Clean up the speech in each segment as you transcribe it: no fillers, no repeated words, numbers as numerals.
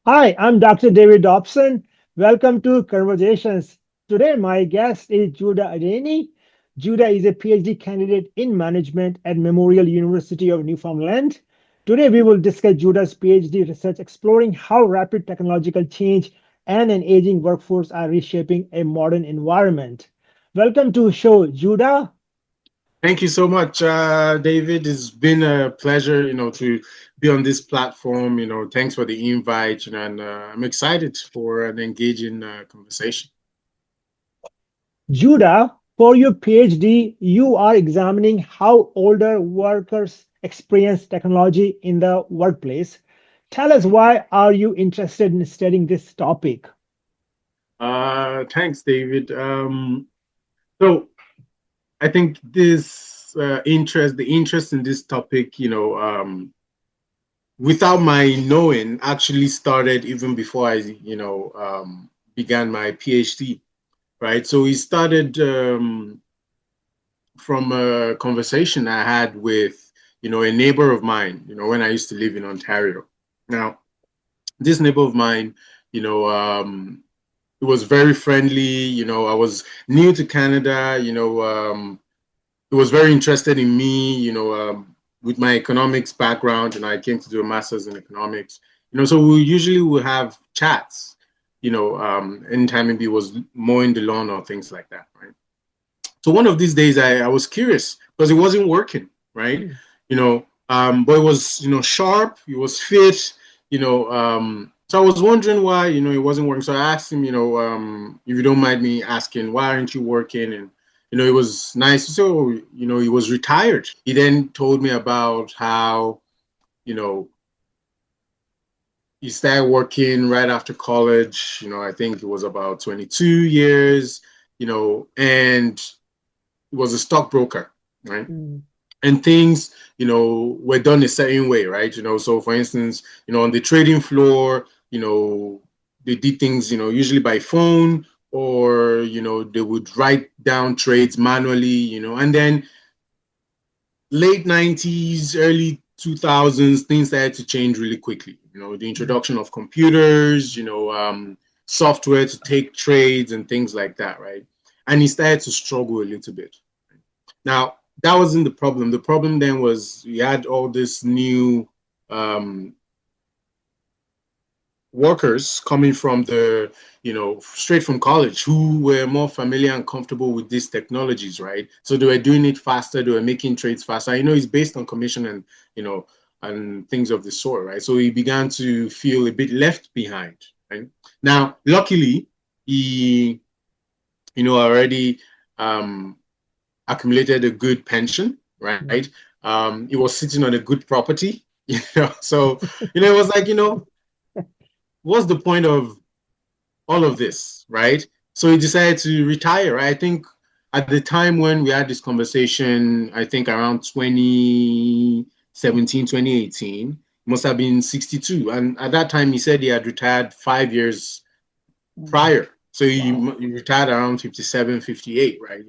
Hi, I'm Dr. David Dobson. Welcome to Conversations. Today, my guest is Judah Adeni. Judah is a PhD candidate in management at Memorial University of Newfoundland. Today, we will discuss Judah's PhD research exploring how rapid technological change and an aging workforce are reshaping a modern environment. Welcome to show, Judah. Thank you so much, David. It's been a pleasure, to be on this platform. Thanks for the invite, and I'm excited for an engaging conversation. Judah, for your PhD, you are examining how older workers experience technology in the workplace. Tell us, why are you interested in studying this topic? Thanks, David. So I think this the interest in this topic, without my knowing, actually started even before I began my PhD, right? So it started from a conversation I had with, a neighbor of mine, when I used to live in Ontario. Now, this neighbor of mine, you know, it was very friendly. I was new to Canada. He was very interested in me. With my economics background, and I came to do a master's in economics. So we usually would have chats. Anytime maybe it was mowing the lawn or things like that, right? So one of these days, I was curious because it wasn't working, right? Hmm. But it was, sharp. It was fit. So I was wondering why, it wasn't working. So I asked him, if you don't mind me asking, why aren't you working? And it was nice. So, he was retired. He then told me about how, you know, he started working right after college. I think it was about 22 years, and he was a stockbroker, right? Hmm. And things, were done a certain way, right? So for instance, on the trading floor, they did things, usually by phone, or, they would write down trades manually, and then late 90s, early 2000s, things started to change really quickly. The introduction of computers, software to take trades and things like that, right? And he started to struggle a little bit. Now, that wasn't the problem. The problem then was we had all this new um, workers coming from straight from college who were more familiar and comfortable with these technologies, right? So they were doing it faster, they were making trades faster. It's based on commission and, and things of the sort, right? So he began to feel a bit left behind, right? Now, luckily, he, already um, accumulated a good pension, right? Hmm. He was sitting on a good property, So, it was like, what's the point of all of this, right? So he decided to retire, right? I think at the time when we had this conversation, I think around 2017, 2018, must have been 62. And at that time, he said he had retired 5 years Hmm. prior. So Wow. he retired around 57, 58, right?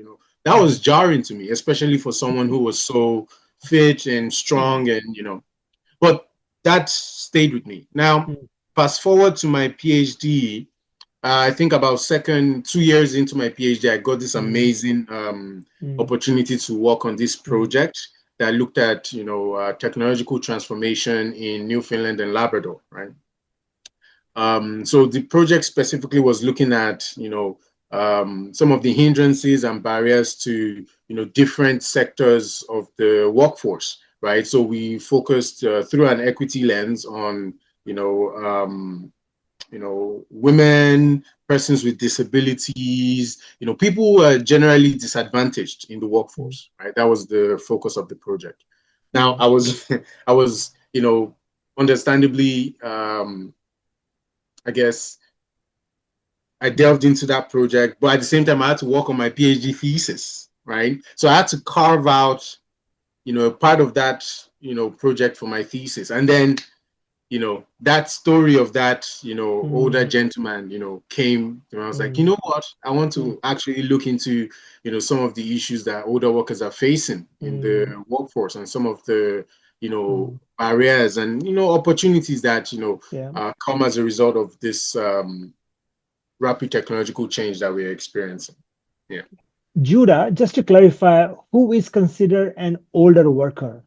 That was jarring to me, especially for someone who was so fit and Hmm. strong and, but that stayed with me. Now, Hmm. fast forward to my PhD, I think about 2 years into my PhD, I got this Hmm. amazing Hmm. opportunity to work on this Hmm. project that looked at, technological transformation in Newfoundland and Labrador, right? So the project specifically was looking at, some of the hindrances and barriers to, different sectors of the workforce, right? So we focused through an equity lens on, you know, um, women, persons with disabilities, people who are generally disadvantaged in the Hmm. workforce, right? That was the focus of the project. Now, Hmm. I was, I was, understandably, I guess I Hmm. delved into that project, but at the same time, I had to work on my PhD thesis, right? So I had to carve out, part of that, project for my thesis. And then, that story of that, older Hmm. gentleman, came, I was like, you Hmm. know what? I want Hmm. to actually look into, some of the issues that older workers are facing in Hmm. the workforce and some of the Mm. barriers and, opportunities that, Yeah. come as a result of this rapid technological change that we're experiencing. Yeah. Judah, just to clarify, who is considered an older worker?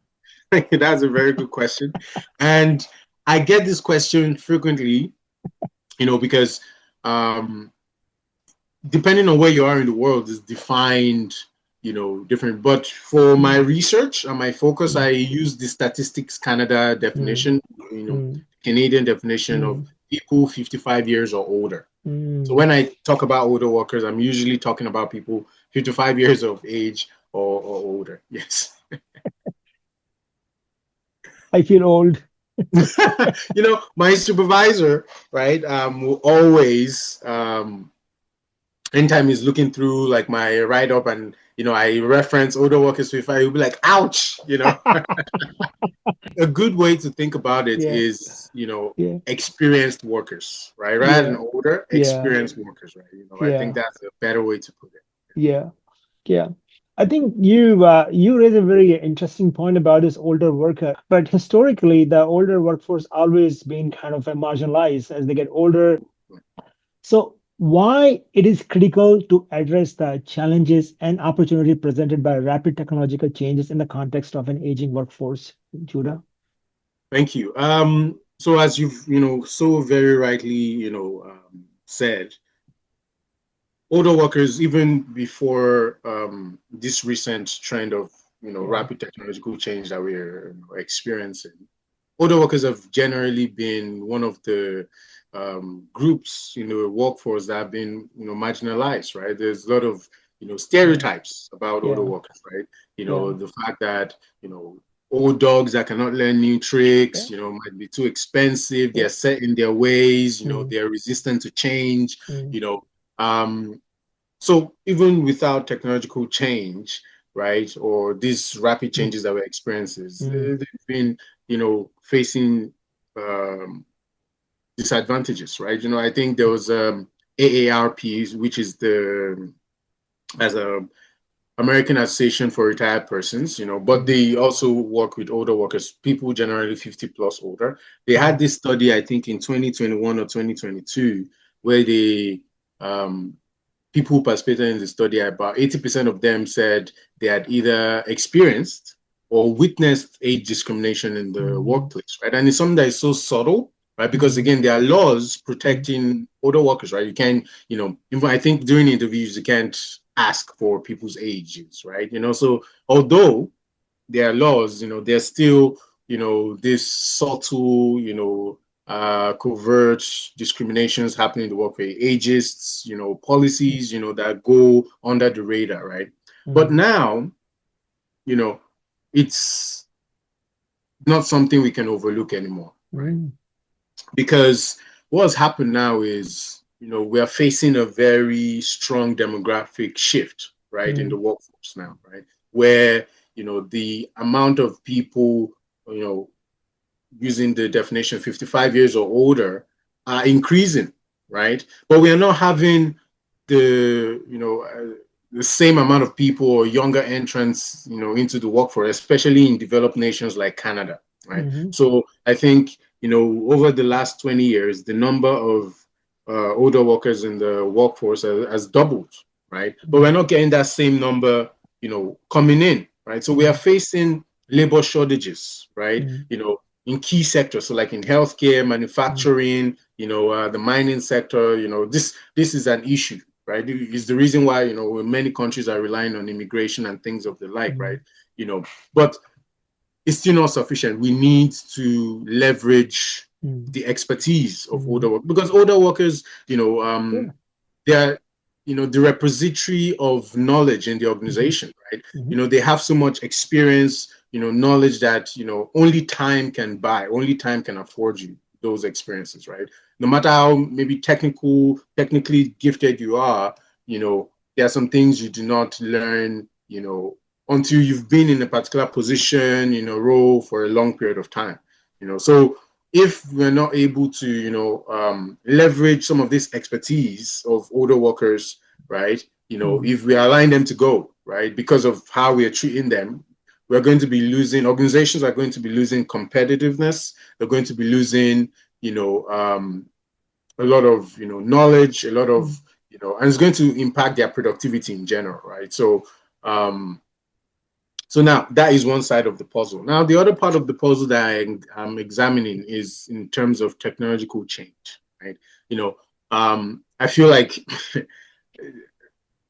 That's a very good question. And I get this question frequently, because um, depending on where you are in the world is defined, different. But for my Mm. research and my focus, Mm. I use the Statistics Canada Mm. definition, Mm. Canadian definition of Mm. people 55 years or older. So Mm. when I talk about older workers, I'm usually talking about people 55 years of age or older. Yes. I feel old. My supervisor, right, will always, anytime he's looking through like my write up and, I reference older workers 55, he'll be like, ouch. A good way to think about it Yeah. is, Yeah. experienced workers, right? Rather than Yeah. older, Yeah. experienced workers, right? I think Yeah. that's a better way to put it. Yeah. Yeah. I think you raise a very interesting point about this older worker. But historically, the older workforce always been kind of marginalized as they get older. So why it is critical to address the challenges and opportunity presented by rapid technological changes in the context of an aging workforce, Judah? Thank you. So as you've, so very rightly, said, older workers, even before this recent trend of, Yeah. rapid technological change that we're experiencing, older workers have generally been one of the groups in the workforce that have been, marginalized, right? There's a lot of, Yeah. stereotypes about older Yeah. workers, right? Yeah. The fact that, old dogs that cannot learn new Yeah. tricks, might be too expensive. Yeah. They're set in their ways, Mm. they're resistant to change, Mm. you know. Um, so even without technological change, right, or these rapid Mm. changes that we're experiencing, Mm. they've been, facing um, disadvantages, right? I think there was AARP, which is the as a American Association for Retired Persons, but Mm. they also work with older workers, people generally 50 plus older. They had Mm. this study, I think, in 2021 or 2022, where they people who participated in the study, about 80% of them said they had either experienced or witnessed age discrimination in the Mm. workplace, right? And it's something that is so subtle, right? Because Mm. again, there are laws Mm. protecting older workers, right? You can, even I think during interviews, you can't ask for people's ages, right? So although there are laws, there's still, this subtle, covert discriminations happening in the workplace, ageist, policies, that go under the radar, right? But Mm. now, you know, it's not something we can overlook anymore, right? Mm. Because what's happened now is, we are facing a very strong demographic shift, right, in the Mm. workforce now, right? Where, the amount of people, you know, using the definition 55 years or older are increasing, right? But we are not having the same amount of people or younger entrants, into the workforce, especially in developed nations like Canada, right? Mhm. So I think, over the last 20 years, the number of older workers in the workforce has doubled, right? But we're Mm. not getting that same number, coming in, right? So we are Mm. facing labor shortages, right? Mm. In key sectors, so like in healthcare, Mm. manufacturing, the mining sector, this is an issue, right? It's the reason why, many countries are relying on immigration and things of the like, right? Mm. But it's still not sufficient. We need to leverage Mm. the expertise of older Mm. workers because older workers, Yeah. they're, the repository of knowledge in the Mhm. organization, right? Mhm. They have so much experience, knowledge that, only time can buy, only time can afford you those experiences, right? No matter how maybe technically gifted you are, there are some things you do not learn, until you've been in a particular position, role for a long period of time, so if we're not able to, leverage some of this expertise of older workers, right? Mm. If we are allowing them to go, right, because of how we are treating them, we're going to be losing, organizations are going to be losing competitiveness. They're going to be losing, a lot of, knowledge, a lot of, and it's going to impact their productivity in general, right? So now that is one side of the puzzle. Now, the other part of the puzzle that I'm examining is in terms of technological change, right? I feel like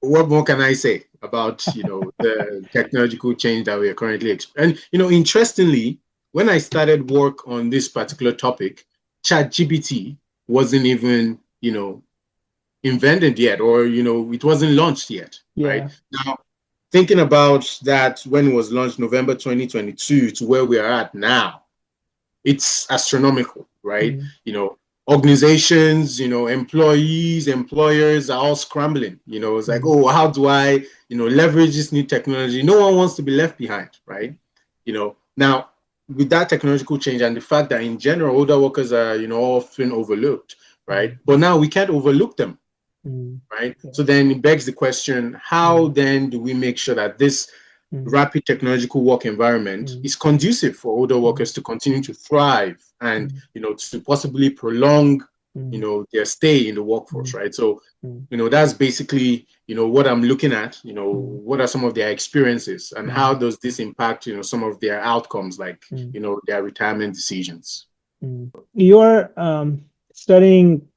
what more can I say about, the technological change that we are currently experiencing? And, interestingly, when I started work on this particular topic, ChatGPT wasn't even, invented yet, or, it wasn't launched yet, right? Now, thinking about that when it was launched November 2022 to where we are at now, it's astronomical, right? Organizations, employees, employers are all scrambling. It's like, oh, how do I, leverage this new technology? No one wants to be left behind, right? Now, with that technological change and the fact that in general, older workers are, often overlooked, right? But now we can't overlook them, right? So then it begs the question, how then do we make sure that this rapid technological work environment is conducive for older workers to continue to thrive and, to possibly prolong, their stay in the workforce, right? So, that's basically, what I'm looking at, what are some of their experiences and how does this impact, some of their outcomes, like, their retirement decisions. You're studying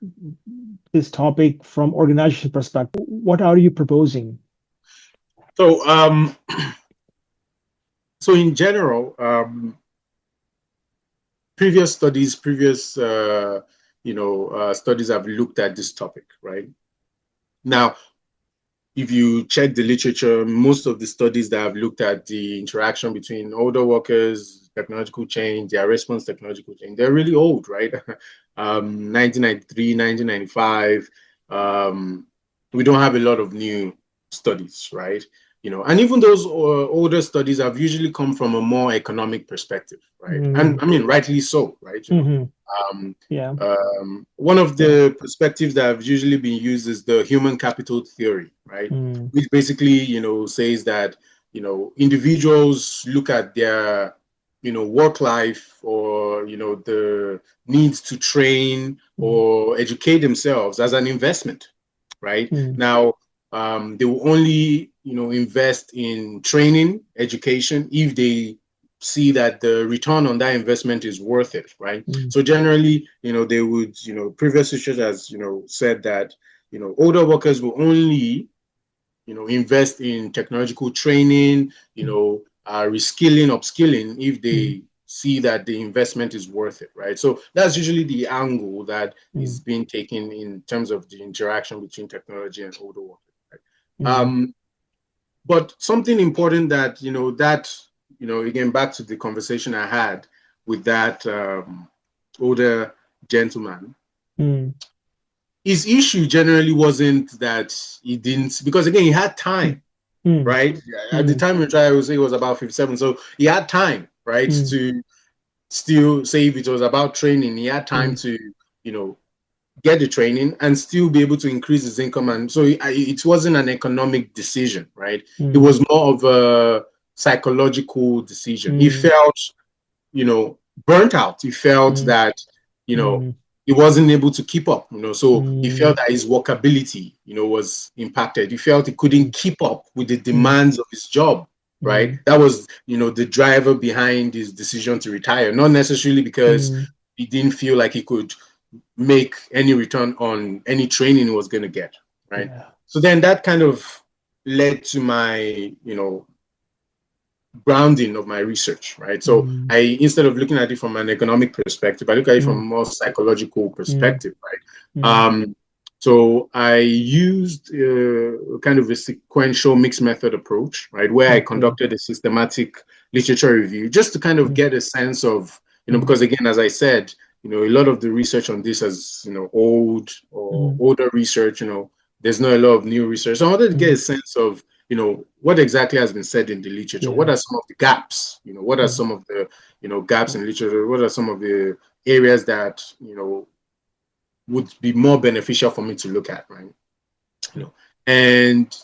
this topic from organization perspective. What are you proposing? So, so in general, previous studies have looked at this topic, right? Now, if you check the literature, most of the studies that have looked at the interaction between older workers, technological change, their response to technological change, they're really old, right? 1993, 1995. We don't have a lot of new studies, right? And even those older studies have usually come from a more economic perspective, right? And I mean, rightly so, right? One of the perspectives that have usually been used is the human capital theory, right? Which basically, says that, individuals look at their, work life or, the needs to train or educate themselves as an investment, right? Now, they will only, invest in training, education, if they see that the return on that investment is worth it, right? So generally, they would, previous research has, said that, older workers will only, invest in technological training, reskilling, upskilling, if they see that the investment is worth it, right? So that's usually the angle that is being taken in terms of the interaction between technology and older workers, right? But something important that, again, back to the conversation I had with that older gentleman, his issue generally wasn't that he didn't, because again, he had time, right? At the time we tried, I would say he was about 57. So he had time, right? To still say if it was about training, he had time to, get the training and still be able to increase his income. And so it wasn't an economic decision, right? It was more of a psychological decision. He felt, burnt out. He felt that, he wasn't able to keep up, so he felt that his workability, was impacted. He felt he couldn't keep up with the demands of his job, right? That was, the driver behind his decision to retire, not necessarily because he didn't feel like he could make any return on any training he was going to get, right? So then that kind of led to my, grounding of my research, right? So I, instead of looking at it from an economic perspective, I look at it from a more psychological perspective, right? So I used kind of a sequential mixed method approach, right? Where I conducted a systematic literature review just to kind of get a sense of, because again, as I said, a lot of the research on this is, old or older research, there's not a lot of new research. So I wanted to get a sense of, what exactly has been said in the literature. What are some of the gaps? What are some of the, gaps in literature? What are some of the areas that, would be more beneficial for me to look at, right? And,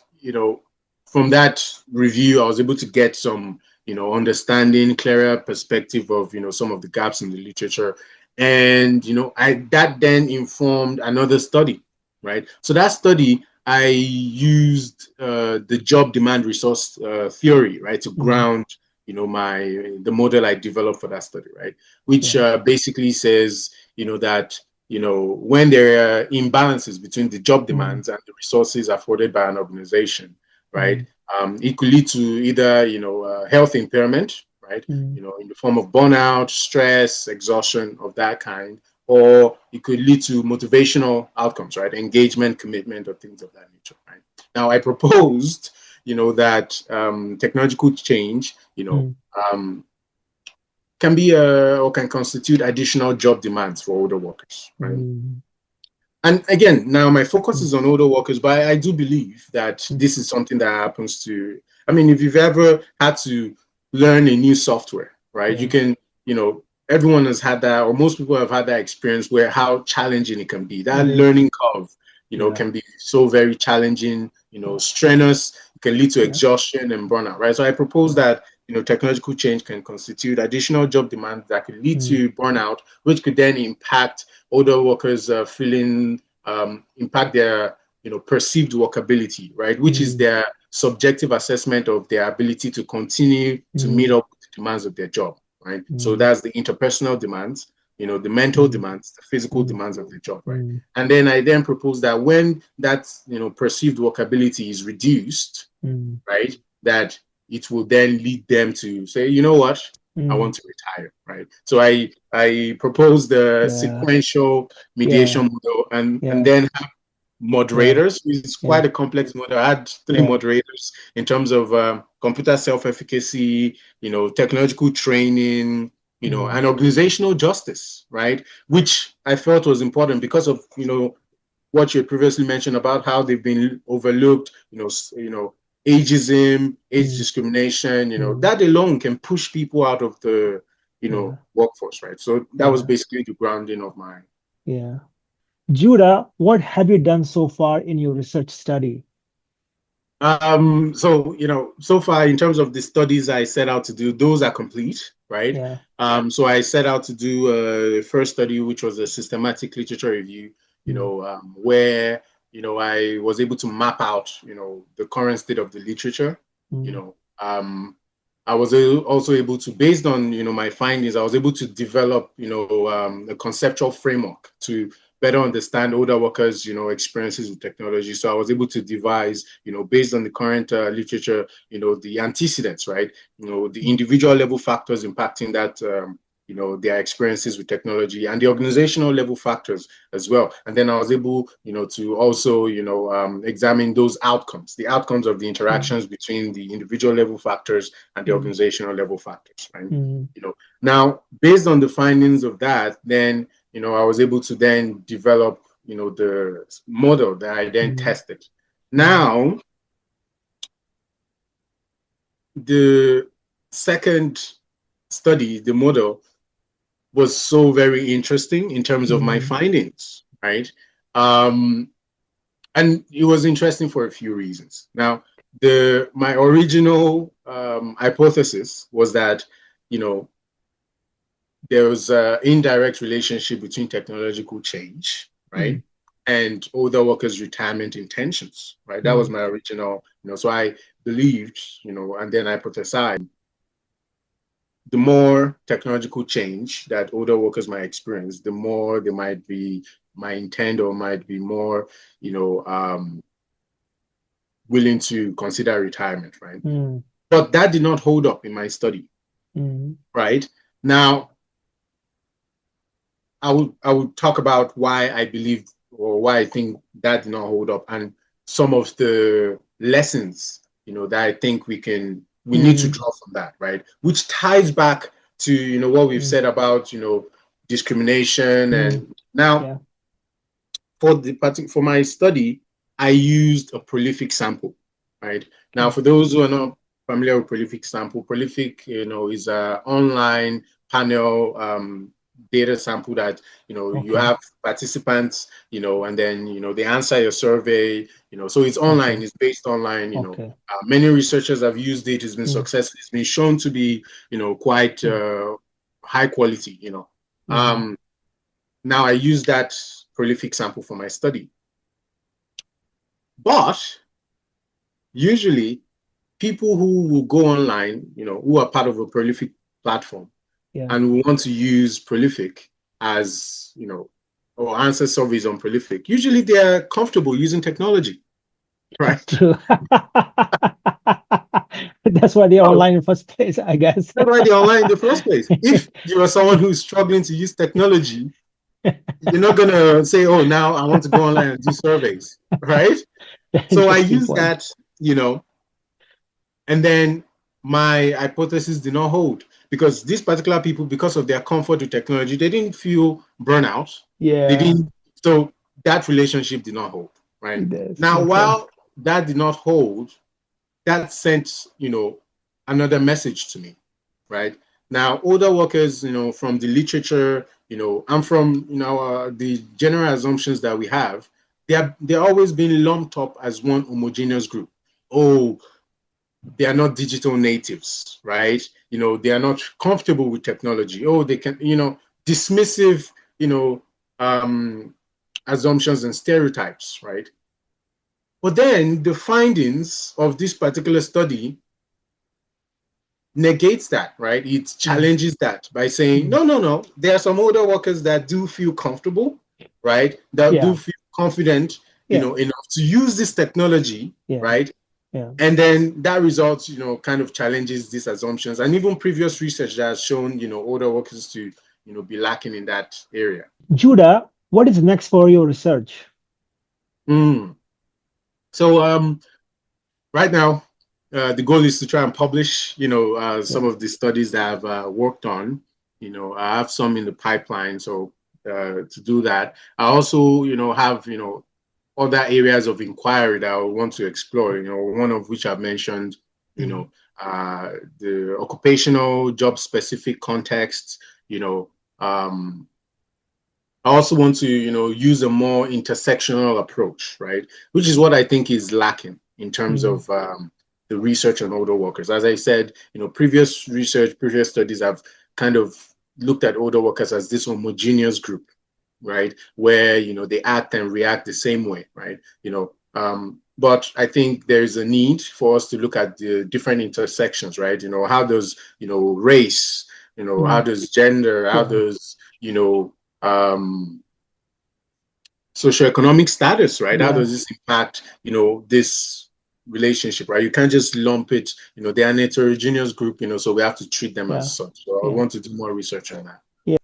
from that review, I was able to get some, understanding clearer perspective of, some of the gaps in the literature. And, that then informed another study, right? So that study, I used the job demand resource theory, right, to Mm. ground, the model I developed for that study, right, which Yeah. basically says, that, when there are imbalances between the job Mm. demands and the resources afforded by an organization, right, Mm. it could lead to either, health impairment, right, Mm. in the form of burnout, stress, exhaustion of that kind, or it could lead to motivational outcomes, right, engagement, commitment, or things of that nature, right. Now, I proposed, that technological change, Mm. um, can be or can constitute additional job demands for older workers, right? Mm. And again, now my focus Mm. is on older workers, but I do believe that Mm. this is something that happens to, I mean, if you've ever had to learn a new software, right, you Yeah. can, everyone has had that, or most people have had that experience where how challenging it can be. That It is. learning curve, Yeah. can be so very challenging, Yeah. strenuous, it can lead to Yeah. exhaustion and burnout, right? So I propose Yeah. that, technological change can constitute additional job demands that could lead Mm. to burnout, which could then impact older workers feeling impact their perceived workability, right? Which is Mm. their subjective assessment of their ability to continue to meet Mm. up with the demands of their job, right? So Mm. that's the interpersonal demands, the mental Mm. demands, the physical Mm. demands of the job, right? Mm. And then I then propose that when that perceived workability is reduced, Mm. right, that it will then lead them to say, you know what, I Mm. want to retire, right? So I propose the Yeah. sequential Yeah. mediation model and Yeah. then have Yeah. moderators. It's Yeah. quite a complex model. I had three Yeah. moderators in terms of computer self-efficacy, technological training, Mm. and organizational justice, right? Which I felt was important because of, what you had previously mentioned about how they've been overlooked, ageism, age Mm. discrimination, Mm. that alone can push people out of the, Yeah. workforce, right? So that was Yeah. basically the grounding of my. Yeah. Judah, what have you done so far in your research study? So, so far in terms of the studies I set out to do, those are complete, right? Yeah. So I set out to do the first study, which was a systematic literature review, Mm. where, I was able to map out, the current state of the literature, you Mm. know, I was also able to, based on, my findings, I was able to develop, a conceptual framework to better understand older workers, experiences with technology. So I was able to devise, based on the current literature, the antecedents, right? The Mm. individual level factors impacting that, their experiences with technology and the organizational level factors as well. And then I was able, to also, examine those outcomes, the outcomes of the Mm. interactions between the individual level factors and the Mm. organizational level factors, right? Mm. Now, based on the findings of that, then I was able to then develop, the model that I then Mm. tested. Mm. Now, the second study, the model, was so very interesting in terms of my Mm. findings, right? Um, and it was interesting for a few reasons. Now, the my original hypothesis was that, you know, there was an indirect relationship between technological change, Mm. right, and older workers' retirement intentions, right? That was Mm. my original, so I believed, and then I hypothesized the more technological change that older workers might experience, the more they might intend or might be more, you know, um, willing to consider retirement, right? Mm. But that did not hold up in my study, Mm. right? Now, I would talk about why I believe or why I think that did not hold up and some of the lessons, that I think we need to Mm. draw from that, right? Which ties back to, what we've Mm. said about, discrimination. Mm. And now Yeah. for my study, I used a prolific sample, right? Now, Okay. for those who are not familiar with prolific sample, prolific, is an online panel data sample that, you Okay. have participants, and then, they answer your survey, so it's online, Okay. it's based online, Okay. many researchers have used it, it's been Mm, successful, it's been shown to be, quite mm, high quality. mm-hmm. Um, Now I use that prolific sample for my study. But usually people who will go online, who are part of a prolific platform Yeah. and who want to use prolific as, or answer surveys on prolific, usually they are comfortable using technology, That's right? true. That's why they're So online in first place, I guess. that's why they're online in the first place. If you are someone who's struggling to use technology, you're not going to say, oh, now I want to go online and do surveys, right? So I Interesting use point. that, and then my hypothesis did not hold because these particular people, because of their comfort with technology, they didn't feel burnout. They Yeah, didn't, so that relationship did not hold, right? it is. Now, Okay. while that did not hold, that sent, another message to me, right? Now, older workers, from the literature, and from, the general assumptions that we have, they're always being lumped up as one homogeneous group. Oh, they are not digital natives, right? They are not comfortable with technology. Oh, they can, dismissive, you know, um, assumptions and stereotypes, right? But then the findings of this particular study negates that, right? It Mm, challenges that by saying, mm. no, no, no. There are some older workers that do feel comfortable, right? That do Yeah, feel confident, yeah, enough to use this technology, yeah, right? yeah. And then that results, kind of challenges these assumptions. And even previous research that has shown, older workers to, be lacking in that area. Judah, what is next for your research? Mm. So right now, the goal is to try and publish, some Yeah. of the studies that I've worked on. I have some in the pipeline, so to do that, I also, have, other areas of inquiry that I want to explore. One of which I've mentioned, you Mm, know, uh, the occupational job specific contexts. You know, um, I also want to, use a more intersectional approach, right? Which is what I think is lacking in terms mm, of the research on older workers. As I said, previous research, previous studies have kind of looked at older workers as this homogeneous group, right? Where, they act and react the same way, right? But I think there's a need for us to look at the different intersections, right? How does, race, how mm. does gender, how Yeah, does, um, socioeconomic status, right? How yeah, does this impact, this relationship, right? You can't just lump it, they are a heterogeneous group, so we have to treat them as yeah, such. So I yeah, want to do more research on that. yeah.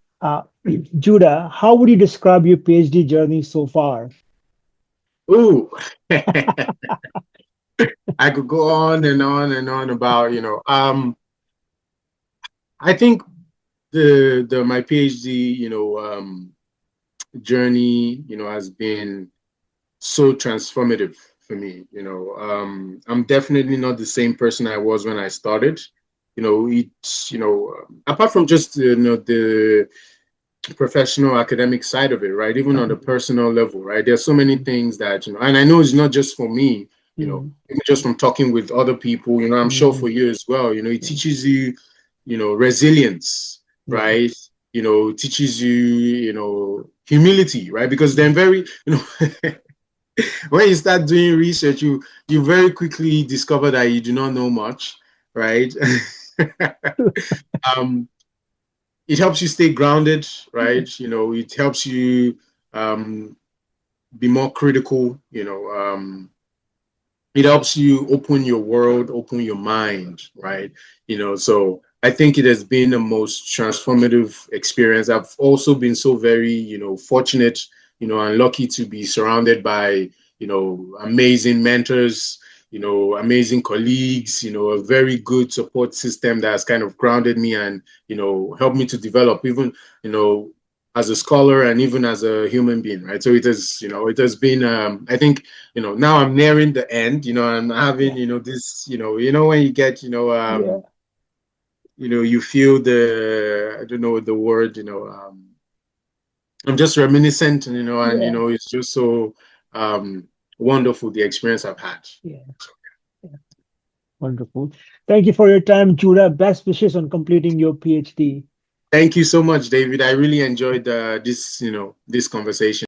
Judah, how would you describe your PhD journey so far? Ooh, I could go on and on and on about, I think the my PhD, journey, has been so transformative for me. I'm definitely not the same person I was when I started. It's, apart from just, the professional academic side of it, right? Even on the Mhm. personal level, right? There's so many things that, and I know it's not just for me, Mm, even just from talking with other people, I'm sure mm, for you as well, it yeah, teaches you, resilience, yeah, right? It teaches you, humility, right? Because then mm, very, when you start doing research, you very quickly discover that you do not know much, right? um, it helps you stay grounded, right? It helps you um, be more critical. It helps you open your world, open your mind, right? So I think it has been the most transformative experience. I've also been so very, fortunate, and lucky to be surrounded by, amazing mentors, amazing colleagues, a very good support system that has kind of grounded me and, helped me to develop even, you know, as a scholar and even as a human being, right? So it has been, I think, now I'm nearing the end, I'm having, yeah, this, when you get, yeah, you feel the, I don't know the word, I'm just reminiscent, and Yeah, it's just so wonderful the experience I've had. yeah, yeah. Wonderful. Thank you for your time, Judah. Best wishes on completing your PhD. Thank you so much, David. I really enjoyed this conversation.